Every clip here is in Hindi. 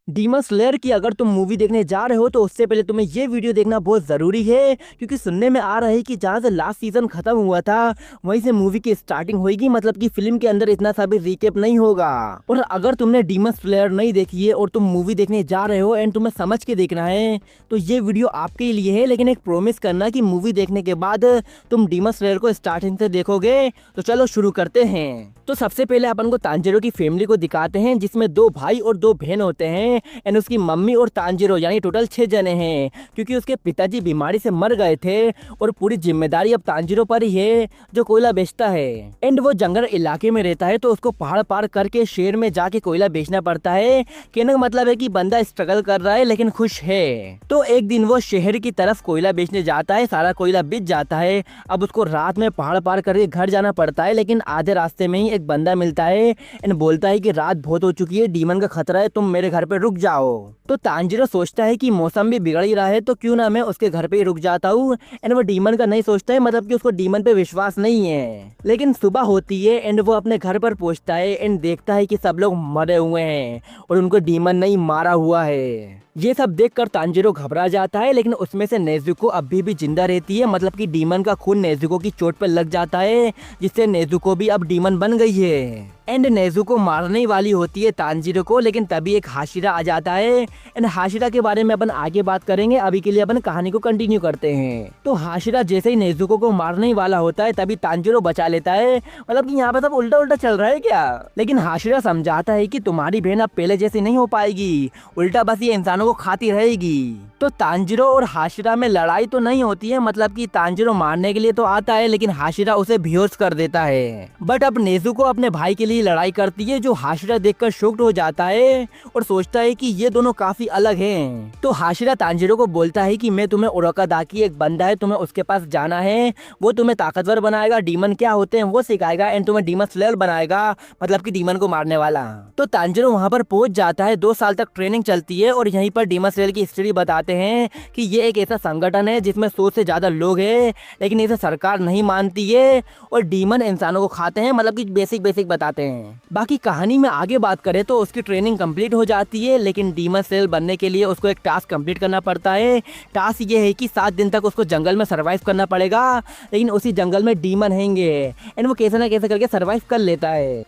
डीमन स्लेयर की अगर तुम मूवी देखने जा रहे हो तो उससे पहले तुम्हें ये वीडियो देखना बहुत जरूरी है, क्योंकि सुनने में आ रहा है कि जहाँ से लास्ट सीजन खत्म हुआ था वहीं से मूवी की स्टार्टिंग होगी। मतलब कि फिल्म के अंदर इतना सा भी रिकेप नहीं होगा। और अगर तुमने डीमन स्लेयर नहीं देखी है और तुम मूवी देखने जा रहे हो एंड तुम्हें समझ के देखना है तो ये वीडियो आपके लिए है। लेकिन एक प्रॉमिस करना कि मूवी देखने के बाद तुम डीमन स्लेयर को स्टार्टिंग से देखोगे। तो चलो शुरू करते हैं। तो सबसे पहले अपन को तांजीरो की फैमिली को दिखाते हैं, जिसमें 2 भाई और 2 बहन होते हैं एंड उसकी मम्मी और तांजीरो यानी टोटल 6 जने हैं, क्योंकि उसके पिताजी बीमारी से मर गए थे और पूरी जिम्मेदारी अब तांजीरो पर ही है जो कोयला बेचता है। एंड वो जंगल इलाके में रहता है तो उसको पहाड़ पार करके शहर में जाके कोयला बेचना पड़ता है। कहने का मतलब है कि बंदा स्ट्रगल कर रहा है लेकिन खुश है। तो एक दिन वो शहर की तरफ कोयला बेचने जाता है, सारा कोयला बिक जाता है। अब उसको रात में पहाड़ पार करके घर जाना पड़ता है, लेकिन आधे रास्ते में ही एक बंदा मिलता है एंड बोलता है कि रात बहुत हो चुकी है, डीमन का खतरा है, तुम मेरे घर पे रुक जाओ। तो तांजीरो सोचता है कि मौसम भी बिगड़ ही रहा है तो क्यों ना मैं उसके घर पे ही रुक जाता हूँ। एंड वो डीमन का नहीं सोचता है, मतलब कि उसको डीमन पे विश्वास नहीं है। लेकिन सुबह होती है एंड वो अपने घर पर पहुंचता है एंड देखता है कि सब लोग मरे हुए हैं और उनको डीमन नहीं मारा हुआ है। ये सब देखकर तांजीरो घबरा जाता है, लेकिन उसमें से नेजुको अभी भी जिंदा रहती है। मतलब कि डीमन का खून नेजुको की चोट पर लग जाता है, जिससे नेजुको भी अब डीमन बन गई है। एंड नेजुको मारने वाली होती है तांजीरो को, लेकिन तभी एक हाशिरा आ जाता है एंड हाशिरा के बारे में अपन आगे बात करेंगे। अभी के लिए अपन कहानी को कंटिन्यू करते हैं। तो हाशिरा जैसे ही नेजुको को मारने ही वाला होता है तभी तांजीरो बचा लेता है। मतलब कि यहाँ पे सब उल्टा उल्टा चल रहा है क्या। लेकिन हाशिरा समझाता है कि तुम्हारी बहन अब पहले जैसी नहीं हो पाएगी, उल्टा बस ये इंसानों को खाती रहेगी। तो तांजीरो और हाशिरा में लड़ाई तो नहीं होती है, मतलब कि तांजीरो मारने के लिए तो आता है लेकिन हाशिरा उसे बेहोश कर देता है। बट अब नेजुको अपने भाई के लिए लड़ाई करती है, जो हाशिरा देखकर शॉक्ड हो जाता है और सोचता है कि ये दोनों काफी अलग हैं। तो हाशिरा तांजीरो को बोलता है कि मैं तुम्हें उरोकादाकी एक बंदा है, तुम्हें उसके पास जाना है, वो तुम्हें ताकतवर बनाएगा, डीमन क्या होते हैं वो सिखाएगा एंड तुम्हें डीमन स्लेयर बनाएगा, मतलब कि डीमन को मारने वाला। तो तांजीरो वहाँ पर पहुंच जाता है। 2 साल तक ट्रेनिंग चलती है और यहीं पर डीमन स्लेयर की हिस्ट्री बताते हैं कि ये एक ऐसा संगठन है जिसमें 100 से ज्यादा लोग हैं, लेकिन इसे सरकार नहीं मानती है और डीमन इंसानों को खाते हैं। मतलब कि बेसिक बताते हैं। बाकी कहानी में आगे बात करें तो उसकी ट्रेनिंग कंप्लीट हो जाती है, लेकिन डीमन स्लेयर बनने के लिए उसको एक टास्क कंप्लीट करना पड़ता है। टास्क ये है कि 7 दिन तक उसको जंगल में सरवाइव करना पड़ेगा, लेकिन उसी जंगल में डीमन हैंगे एंड वो कैसे ना कैसे करके सरवाइव कर लेता है।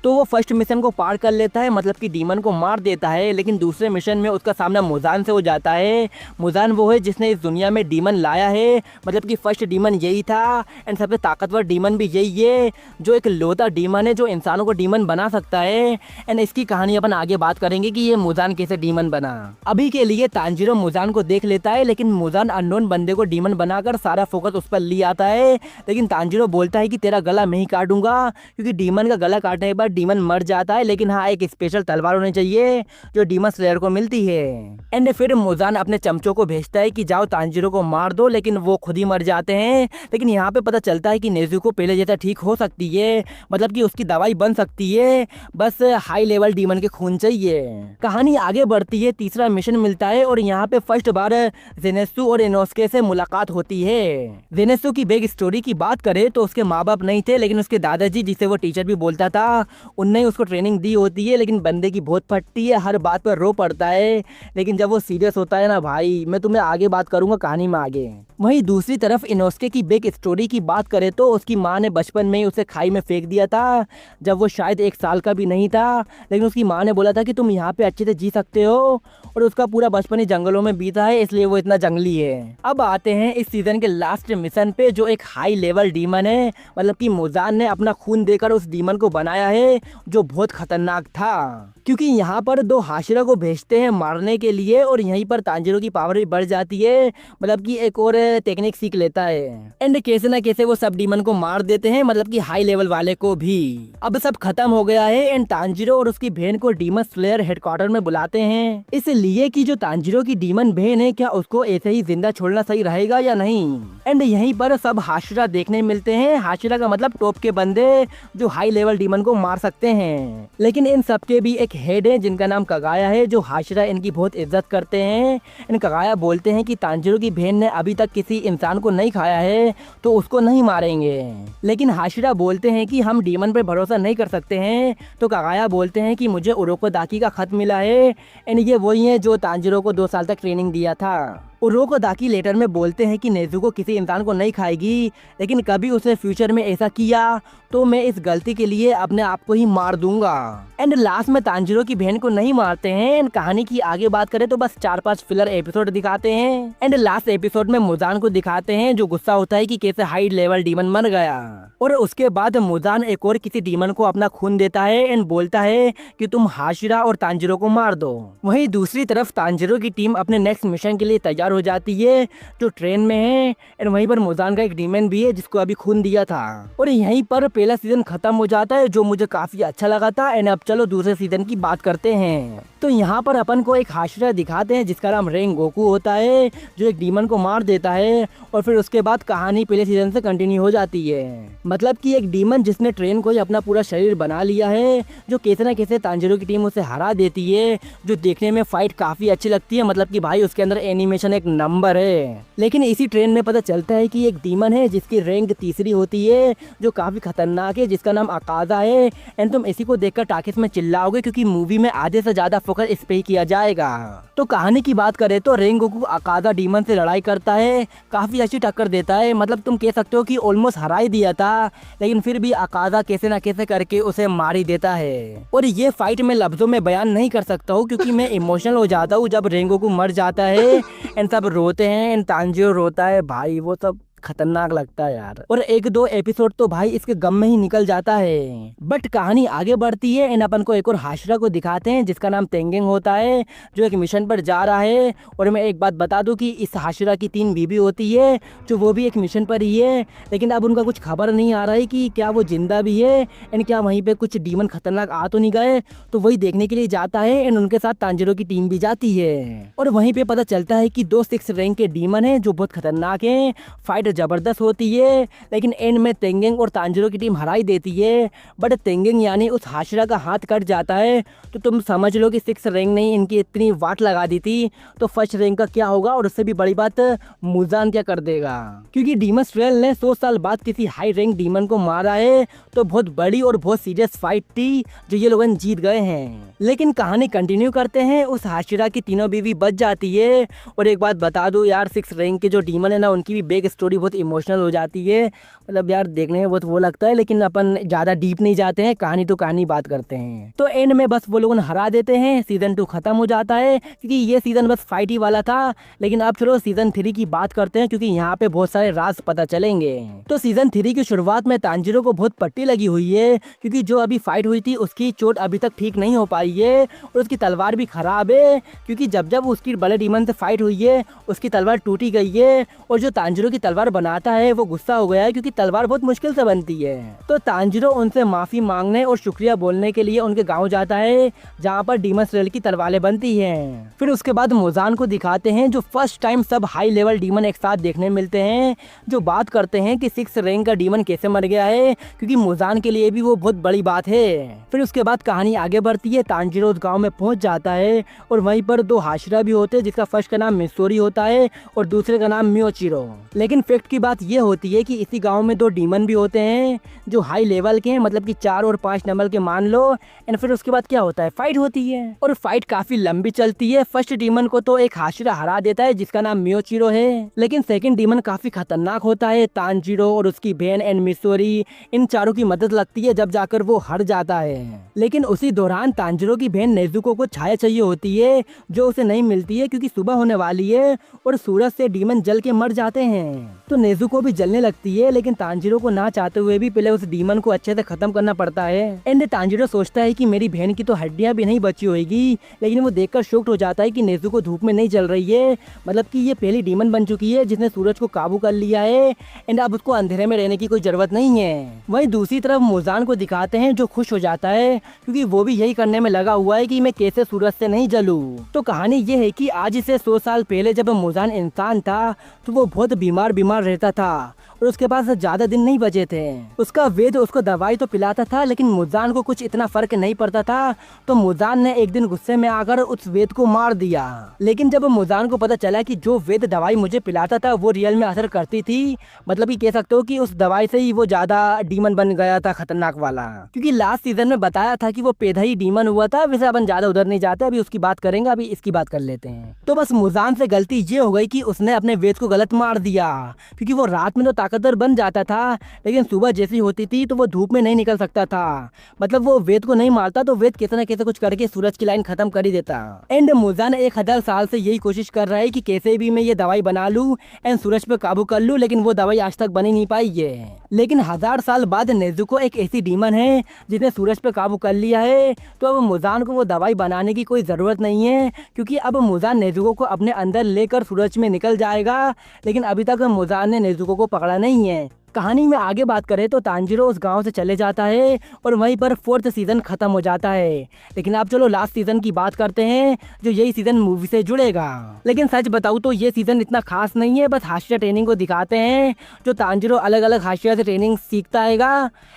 तो वो फर्स्ट मिशन को पार कर लेता है, मतलब कि डीमन को मार देता है। लेकिन दूसरे मिशन में उसका सामना मुजान से हो जाता है। मुजान वो है जिसने इस दुनिया में डीमन लाया है, मतलब कि फर्स्ट डीमन यही था एंड सबसे ताकतवर डीमन भी यही है, जो एक लौता डीमन है जो इंसानों को डीमन बना सकता है। एंड इसकी कहानी अपन आगे बात करेंगे कि ये मुजान कैसे डीमन बना। अभी के लिए तांजीरो मुजान को देख लेता है, लेकिन मुजान अननोन बंदे को डीमन बनाकर सारा फोकस उस पर ले आता है। लेकिन तांजीरो बोलता है कि तेरा गला मैं ही काटूंगा, क्योंकि डीमन का गला काटने के बाद डीमन मर जाता है। लेकिन हाँ, एक स्पेशल तलवार होनी चाहिए जो डीमन स्लेयर को मिलती है। एंड फिर मुजान अपने चमचों को भेजता है कि जाओ तांजीरो को मार दो, लेकिन वो खुद ही मर जाते हैं। लेकिन यहाँ पे पता चलता है कि नेजुको पहले जैसा ठीक हो सकती है, मतलब कि उसकी दवाई बन सकती है, बस हाई लेवल डीमन के खून चाहिए। कहानी आगे बढ़ती है, तीसरा मिशन मिलता है और यहाँ पे फर्स्ट बार जेनेत्सु और इनोस्के से मुलाकात होती है। जेनेत्सु की बैक स्टोरी की बात करें तो उसके माँ बाप नहीं थे, लेकिन उसके दादाजी, जिसे वो टीचर भी बोलता था, उनने उसको ट्रेनिंग दी होती है। लेकिन बंदे की बहुत फटती है, हर बात पर रो पड़ता है। लेकिन जब वो सीरियस होता है ना भाई, मैं तुम्हें आगे बात करूंगा कहानी में आगे। वहीं दूसरी तरफ इनोस्के की बैक स्टोरी की बात करें तो उसकी माँ ने बचपन में ही उसे खाई में फेंक दिया था, जब वो शायद 1 साल का भी नहीं था। लेकिन उसकी माँ ने बोला था कि तुम यहाँ पे अच्छे से जी सकते हो, और उसका पूरा बचपन ही जंगलों में बीता है, इसलिए वो इतना जंगली है। अब आते हैं इस सीजन के लास्ट मिशन पे, जो एक हाई लेवल डीमन है, मतलब कि मुजान ने अपना खून देकर उस डीमन को बनाया है, जो बहुत खतरनाक था। क्योंकि यहाँ पर 2 हाशिरा को भेजते हैं मारने के लिए और यहीं पर तांजीरो की पावर भी बढ़ जाती है, मतलब कि एक और टेक्निक सीख लेता है एंड कैसे ना कैसे वो सब डीमन को मार देते हैं, मतलब कि हाई लेवल वाले को भी। अब सब खत्म हो गया है एंड तांजीरो और उसकी बहन को डीमन स्लेयर हेडक्वार्टर में बुलाते हैं, इसलिए कि जो तांजीरो की डीमन बहन है, क्या उसको ऐसे ही जिंदा छोड़ना सही रहेगा या नहीं। एंड यहीं पर सब हाशिरा देखने मिलते हैं। हाशिरा का मतलब टॉप के बंदे जो हाई लेवल डीमन को मार सकते हैं। लेकिन इन सबके भी एक हेड है जिनका नाम कगाया है, जो हाशिरा इनकी बहुत इज्जत करते हैं। इन कगाया बोलते हैं कि तांजिरो की बहन ने अभी तक किसी इंसान को नहीं खाया है तो उसको नहीं मारेंगे, लेकिन हाशिरा बोलते हैं कि हम डीमन पर भरोसा नहीं कर सकते हैं। तो कगाया बोलते हैं कि मुझे उरोकोदाकी का खत मिला है एंड ये वही है जो तांजिरो को 2 साल तक ट्रेनिंग दिया था। उरोकोदाकी लेटर में बोलते हैं कि नेज़ुको किसी इंसान को नहीं खाएगी, लेकिन कभी उसने फ्यूचर में ऐसा किया तो मैं इस गलती के लिए अपने आप को ही मार दूंगा। एंड लास्ट में तांजिरो की बहन को नहीं मारते हैं। एंड कहानी की आगे बात करें तो बस 4-5 फिलर एपिसोड दिखाते हैं। एंड लास्ट एपिसोड में मुजान को दिखाते हैं जो गुस्सा होता है कि कैसे हाई लेवल डीमन मर गया, और उसके बाद मुजान एक और किसी डीमन को अपना खून देता है एंड बोलता है कि तुम हाशिरा और तांजिरो को मार दो। वहीं दूसरी तरफ तांजिरो की टीम अपने नेक्स्ट मिशन के लिए तैयार हो जाती है जो ट्रेन में है। एंड वहीं पर मुजान का एक डीमन भी है जिसको अभी खून दिया था, और यहीं पर पहला सीजन खत्म हो जाता है जो मुझे काफी अच्छा लगा था। एंड अब चलो दूसरे सीजन की बात करते हैं। तो यहाँ पर अपन को एक हाशिरा दिखाते हैं जिसका नाम रेंगोकू होता है, जो एक डीमन को मार देता है, और फिर उसके बाद कहानी पहले सीजन से कंटिन्यू हो जाती है। मतलब कि एक डीमन जिसने ट्रेन को ही अपना पूरा शरीर बना लिया है, जो कैसे ना कैसे तांजिरो की टीम उसे हरा देती है, जो देखने में फाइट काफी अच्छी लगती है। मतलब कि भाई उसके अंदर एनिमेशन एक नंबर है। लेकिन इसी ट्रेन में पता चलता है कि एक डीमन है जिसकी रैंक 3री होती है, जो काफी खतरनाक है, जिसका नाम अकाजा है। एंड तुम इसी को देखकर टाकिस में चिल्लाओगे क्योंकि मूवी में आधे से ज्यादा फोकस इस पे ही किया जाएगा। तो कहानी की बात करें तो रेंगोकू अकाजा डीमन से लड़ाई करता है, काफी अच्छी टक्कर देता है। मतलब तुम कह सकते हो कि ऑलमोस्ट हरा ही दिया था, लेकिन फिर भी अकाजा कैसे ना कैसे करके उसे मार ही देता है। और ये फाइट मैं लफ्जों में बयान नहीं कर सकता हूँ क्योंकि मैं इमोशनल हो जाता हूँ जब रेंगोकू मर जाता है एंड सब रोते हैं एंड तांजिरो रोता है। भाई वो सब खतरनाक लगता है यार। और 1-2 एपिसोड तो भाई इसके गम में ही निकल जाता है। बट कहानी आगे बढ़ती है एंड अपन को एक और हाशिरा को दिखाते हैं जिसका नाम तेंगेंग होता है, जो एक मिशन पर जा रहा है। और मैं एक बात बता दूं कि इस हाशिरा की 3 बीबी होती है, जो वो भी एक मिशन पर ही है, लेकिन अब उनका कुछ खबर नहीं आ रहा है कि क्या वो जिंदा भी है एंड क्या वहीं पे कुछ डीमन खतरनाक आ तो नहीं गए। तो वही देखने के लिए जाता है एंड उनके साथ तांजिरो की टीम भी जाती है। और वहीं पे पता चलता है कि 2 6 रैंक के डीमन है जो बहुत खतरनाक है। फाइट जबरदस्त होती है, लेकिन एंड में तेंगेंग और तांजिरो की टीम हराई देती है। बट तेंगेंग यानी उस हाशिरा का हाथ कट जाता है, तो तुम समझ लो कि 6 रैंक नहीं इनकी इतनी वाट लगा दी थी, तो फर्स्ट रैंक का क्या होगा। और उससे भी बड़ी बात मुजान क्या कर देगा, क्योंकि डीमन स्ट्रेल ने 100 साल बाद किसी हाई रैंक डीमन को मारा है, तो बहुत बड़ी और बहुत सीरियस फाइट थी जो ये लोग जीत गए हैं। लेकिन कहानी कंटिन्यू करते हैं, उस हाशिरा की तीनों बीवी बच जाती है। और एक बात बता दो यार, 6 रैंक के जो डीमन है ना, उनकी भी बैक स्टोरी बहुत इमोशनल हो जाती है। मतलब यार देखने में बहुत वो लगता है, लेकिन अपन ज्यादा डीप नहीं जाते हैं, कहानी तो कहानी बात करते हैं। तो एंड में बस वो लोग हरा देते हैं, सीजन 2 खत्म हो जाता है, क्योंकि ये सीजन बस फाइट ही वाला था। लेकिन अब चलो सीजन 3 की बात करते हैं, क्योंकि यहाँ पे बहुत सारे राज पता चलेंगे। तो सीजन 3 की शुरुआत में तांजिरो को बहुत पट्टी लगी हुई है, क्योंकि जो अभी फाइट हुई थी उसकी चोट अभी तक ठीक नहीं हो पाई है, और उसकी तलवार भी खराब है, क्योंकि जब जब उसकी बड़े डीमन से फाइट हुई है उसकी तलवार टूटी गई है। और जो तांजिरो की तलवार बनाता है वो गुस्सा हो गया है, क्योंकि तलवार बहुत मुश्किल से बनती है। तो तांजिरो उनसे माफी मांगने और शुक्रिया बोलने के लिए उनके गांव जाता है, जहां पर डीमन स्लेयर की तलवारें बनती हैं। फिर उसके बाद मुजान को दिखाते हैं, जो फर्स्ट टाइम सब हाई लेवल डीमन एक साथ देखने मिलते हैं, जो बात करते हैं कि 6 रैंक का डीमन कैसे मर गया है, क्योंकि मुजान के लिए भी वो बहुत बड़ी बात है। फिर उसके बाद कहानी आगे बढ़ती है, तांजिरो उस गाँव में पहुंच जाता है, और वहीं पर 2 हाशिरा भी होते हैं, जिसका फर्स्ट का नाम मिसोरी होता है और दूसरे का नाम मियोचिरो। लेकिन फैक्ट की बात ये होती है कि इसी गांव में 2 डीमन भी होते हैं जो हाई लेवल के हैं, मतलब कि 4 और 5 नंबर के मान लो। एंड फिर उसके बाद क्या होता है, फाइट होती है, और फाइट काफी लंबी चलती है। फर्स्ट डीमन को तो एक हाशिरा हरा देता है जिसका नाम मियोचिरो है, लेकिन सेकंड डीमन काफी खतरनाक होता है। तांजिरो और उसकी बहन एंड मिसोरी, इन चारों की मदद लगती है जब जाकर वो हार जाता है। लेकिन उसी दौरान तांजिरो की बहन नेजुको को छाया चाहिए होती है, जो उसे नहीं मिलती है क्योंकि सुबह होने वाली है और सूरज से डीमन जल के मर जाते हैं। तो नेजुको भी जलने लगती है, लेकिन तांजिरो को ना चाहते हुए भी पहले उस डीमन को अच्छे से खत्म करना पड़ता है। एंड तांजिरो सोचता है कि मेरी बहन की तो हड्डियां भी नहीं बची होगी, लेकिन वो देखकर शॉक्ड हो जाता है कि नेजुको धूप में नहीं जल रही है। मतलब कि ये पहली डीमन बन चुकी है जिसने सूरज को काबू कर लिया है, एंड अब उसको अंधेरे में रहने की कोई जरूरत नहीं है। वहीं दूसरी तरफ मुजान को दिखाते हैं, जो खुश हो जाता है क्योंकि वो भी यही करने में लगा हुआ है कि मैं कैसे सूरज से नहीं जलूं। तो कहानी ये है कि आज से 100 साल पहले जब मुजान इंसान था तो वो बहुत बीमार रहता था, और उसके पास ज्यादा दिन नहीं बचे थे। उसका वेद उसको दवाई तो पिलाता था, लेकिन मुजान को कुछ इतना फर्क नहीं पड़ता था। तो मुजान ने एक दिन गुस्से में आकर उस वेद को मार दिया। लेकिन जब मुजान को पता चला कि जो वेद दवाई मुझे पिलाता था वो रियल में असर करती थी, मतलब कि कह सकते हो कि उस दवाई से ही वो ज्यादा डीमन बन गया था, खतरनाक वाला। क्योंकि लास्ट सीजन में बताया था कि वो पेधा ही डीमन हुआ था। वैसे अपन ज्यादा उधर नहीं जाते, अभी उसकी बात करेंगे, अभी इसकी बात कर लेते हैं। तो बस मुजान से गलती ये हो गई कि उसने अपने वेद को गलत मार दिया, क्योंकि वो रात में तो ताकतवर बन जाता था, लेकिन सुबह जैसी होती थी तो वो धूप में नहीं निकल सकता था। मतलब वो वेद को नहीं मारता तो वेद कैसे न कैसे कुछ करके सूरज की लाइन खत्म कर ही देता। एंड मुजान 1000 साल से यही कोशिश कर रहा है कि कैसे भी मैं ये दवाई बना लूं एंड सूरज पे काबू कर लूं, लेकिन वो दवाई आज तक बन ही नहीं पाई है। लेकिन 1000 साल बाद नेज़ुको एक ऐसी डीमन है जिसने सूरज पे काबू कर लिया है, तो अब मुजान को वो दवाई बनाने की कोई ज़रूरत नहीं है, क्योंकि अब मुजान नेज़ुको को अपने अंदर लेकर सूरज में निकल जाएगा। लेकिन अभी तक मुजान ने नेज़ुको को पकड़ा नहीं है। कहानी में आगे बात करें तो तांजीरो उस गांव से चले जाता है और वहीं पर 4th सीजन खत्म हो जाता है। लेकिन अब चलो लास्ट सीजन की बात करते हैं, जो यही सीजन मूवी से जुड़ेगा। लेकिन सच बताऊं तो ये सीजन इतना खास नहीं है, बस हाशिया ट्रेनिंग को दिखाते हैं, जो तांजीरो अलग अलग हाशिया से ट्रेनिंग सीखता है।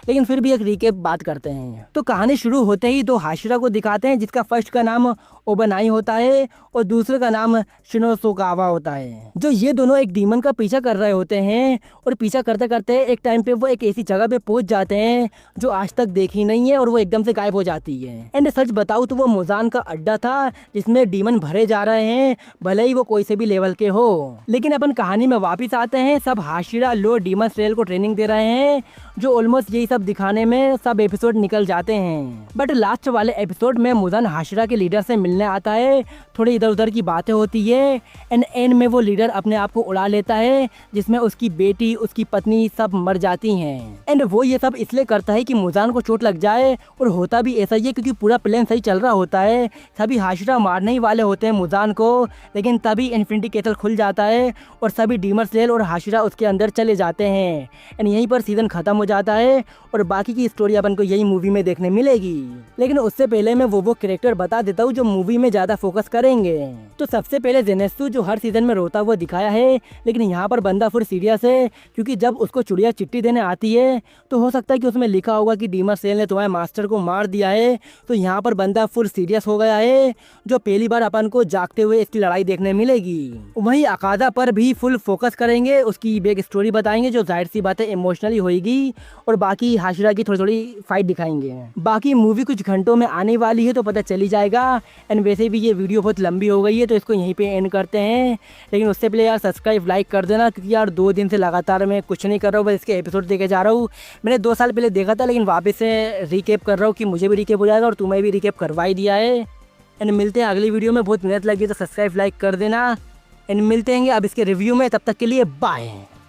लेकिन फिर भी एक रिकेप बात करते हैं। तो कहानी शुरू होते ही दो हाशिरा को दिखाते हैं, जिसका फर्स्ट का नाम ओबनाई होता है और दूसरे का नाम शिनोसोकावा होता है। जो ये दोनों एक डीमन का पीछा कर रहे होते हैं और पीछा करते करते एक टाइम पे वो एक ऐसी जगह पे पहुंच जाते हैं जो आज तक देखी नहीं है और वो एकदम से गायब हो जाती है। एंड सच बताऊं तो वो मुजान का अड्डा था जिसमें डीमन भरे जा रहे हैं, भले ही वो कोई से भी लेवल के हो। लेकिन अपन कहानी में वापिस आते हैं, सब हाशिरा लो डीमन स्लेयर को ट्रेनिंग दे रहे हैं, जो ऑलमोस्ट यही सब दिखाने में सब एपिसोड निकल जाते हैं। बट लास्ट वाले एपिसोड में मुजान हाशिरा के लीडर से मिलने आता है, थोड़ी इधर उधर की बातें होती है एंड एंड में वो लीडर अपने आप को उड़ा लेता है, जिसमें उसकी बेटी, उसकी पत्नी सब मर जाती हैं। एंड वो ये सब इसलिए करता है कि मुजान को चोट लग जाए, और होता भी ऐसा ही है क्योंकि पूरा प्लान सही चल रहा होता है, सभी हाशिरा मारने ही वाले होते हैं मुजान को। लेकिन तभी इन्फिनिटी कैसल खुल जाता है और सभी डीमन स्लेयर और हाशिरा उसके अंदर चले जाते हैं। एंड यहीं पर सीजन खत्म हो जाता है और बाकी की स्टोरी अपन को यही मूवी में देखने मिलेगी। लेकिन उससे पहले मैं वो कैरेक्टर बता देता हूँ जो मूवी में ज्यादा फोकस करेंगे। तो सबसे पहले जेनेत्सु, जो हर सीजन में रोता हुआ दिखाया है, लेकिन यहाँ पर बंदा फुल सीरियस है, क्योंकि जब उसको चुड़िया चिट्ठी देने आती है तो हो सकता है कि उसमें लिखा होगा कि डीमन स्लेयर ने तुम्हारे मास्टर को मार दिया है। तो यहाँ पर बंदा फुल सीरियस हो गया है, जो पहली बार अपन को जागते हुए इसकी लड़ाई देखने मिलेगी। वहीं अकादा पर भी फुल फोकस करेंगे, उसकी बैक स्टोरी बताएंगे जो जाहिर सी बातें इमोशनली होगी, और बाकी हाशिरा की थोड़ी थोड़ी फाइट दिखाएंगे। बाकी मूवी कुछ घंटों में आने वाली है तो पता चली जाएगा। एंड वैसे भी ये वीडियो बहुत लंबी हो गई है तो इसको यहीं पे एंड करते हैं। लेकिन उससे पहले यार सब्सक्राइब लाइक कर देना, क्योंकि यार 2 दिन से लगातार मैं कुछ नहीं कर रहा हूँ, बस इसके एपिसोड देखे जा रहा हूँ। मैंने 2 साल पहले देखा था, लेकिन वापस से रिकेप कर रहा हूँ कि मुझे भी रिकेप हो जाएगा और तुम्हें भी रिकेप करवा ही दिया है। एंड मिलते हैं अगली वीडियो में, बहुत मेहनत लगी तो सब्सक्राइब लाइक कर देना। एंड मिलते हैं अब इसके रिव्यू में, तब तक के लिए बाय।